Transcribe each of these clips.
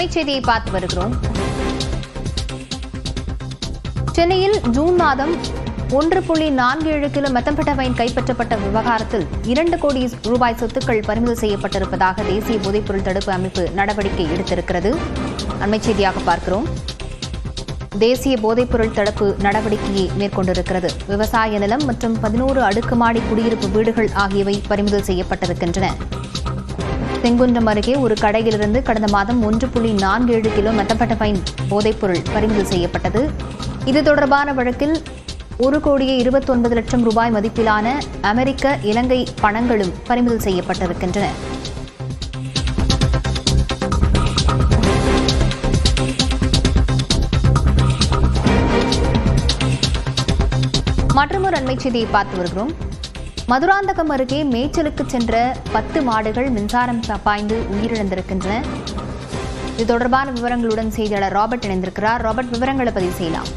அண்மை செய்தியை பார்த்து வருகிறோம். சென்னையில் ஜூன் மாதம் 1.47 கிலோ மெத்தம்பெட்டமைன் கைப்பற்றப்பட்ட விவகாரத்தில் 2 கோடி ரூபாய் சொத்துக்கள் பறிமுதல் செய்யப்பட்டிருப்பதாக தேசிய போதைப்பொருள் தடுப்பு அமைப்பு நடவடிக்கை எடுத்திருக்கிறது. அண்மை செய்தியாக பார்க்கிறோம். தேசிய போதைப்பொருள் தடுப்பு நடவடிக்கையை மேற்கொண்டிருக்கிறது. விவசாய நிலம் மற்றும் 11 அடுக்குமாடி குடியிருப்பு வீடுகள் ஆகியவை பறிமுதல் செய்யப்பட்டிருக்கின்றன. செங்குன்றம் அருகே ஒரு கடையிலிருந்து கடந்த மாதம் 1.47 கிலோ மெத்தம்பெட்டமைன் போதைப்பொருள் பறிமுதல் செய்யப்பட்டது. இது தொடர்பான வழக்கில் 1,29 லட்சம் ரூபாய் மதிப்பிலான அமெரிக்க, இலங்கை பணங்களும் பறிமுதல் செய்யப்பட்டிருக்கின்றன. மற்றொரு அண்மை செய்தியை பார்த்து வருகிறோம். மதுராந்தகம் அருகே மேய்ச்சலுக்கு சென்ற 10 மாடுகள் மின்சாரம் பாய்ந்து உயிரிழந்திருக்கின்றன. இது தொடர்பான விவரங்களுடன் செய்தியாளர் ராபர்ட் இணைந்திருக்கிறார். ராபர்ட், விவரங்களை பதிவு செய்யலாம்.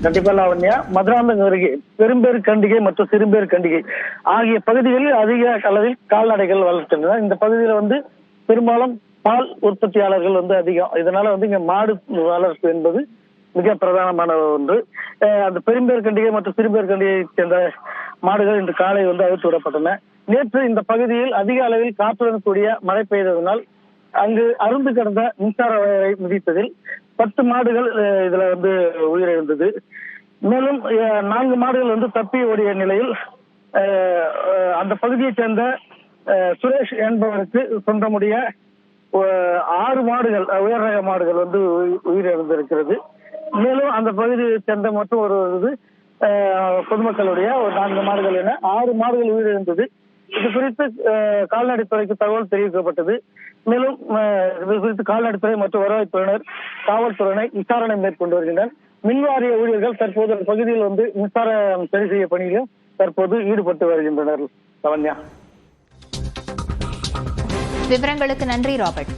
கண்டிப்பா லாவண்யா, மதுராந்தகம் அருகே பெரும்பேறு கண்டிகை மற்றும் சிறுபேறு கண்டிகை ஆகிய பகுதிகளில் அதிக அளவில் கால்நடைகள் வளர்க்கின்றன. இந்த பகுதியில பெரும்பாலும் பால் உற்பத்தியாளர்கள் அதிகம். இதனால இங்க மாடு வளர்ப்பு என்பது மிக பிரதானமான ஒன்று. அந்த பெரும்பேறு கண்டிகை மற்றும் சிறுபேறு கண்டிகையை சேர்ந்த மாடுகள் இன்று காலை அவிழ்த்து விடப்பட்டன. நேற்று இந்த பகுதியில் அதிக அளவில் காற்றுடன் கூடிய மழை பெய்ததனால் அங்கு அருந்து கிடந்த மின்சார வயரை மிதித்ததில் 10 மாடுகள் இதுல உயிரிழந்தது. மேலும் 4 மாடுகள் தப்பி ஓடிய நிலையில் அந்த பகுதியைச் சேர்ந்த சுரேஷ் என்பவருக்கு சொந்தமுடைய 6 மாடுகள், உயர் ரக மாடுகள் உயிரிழந்திருக்கிறது. மேலும் அந்த பகுதியை சேர்ந்த மற்றும் ஒரு பொதுமக்களுடைய ஒரு 4 மாடுகள் என 6 மாடுகள் உயிரிழந்தது. இது குறித்து கால்நடைத்துறைக்கு தகவல் தெரிவிக்கப்பட்டது. மேலும் இது குறித்து கால்நடைத்துறை மற்றும் வருவாய்த்துறையினர் காவல்துறையினை விசாரணை மேற்கொண்டு வருகின்றனர். மின்வாரிய ஊழியர்கள் தற்போது அந்த பகுதியில் மின்சாரம் சரி செய்ய பணியிலும் தற்போது ஈடுபட்டு வருகின்றனர். விவரங்களுக்கு நன்றி ராபர்ட்.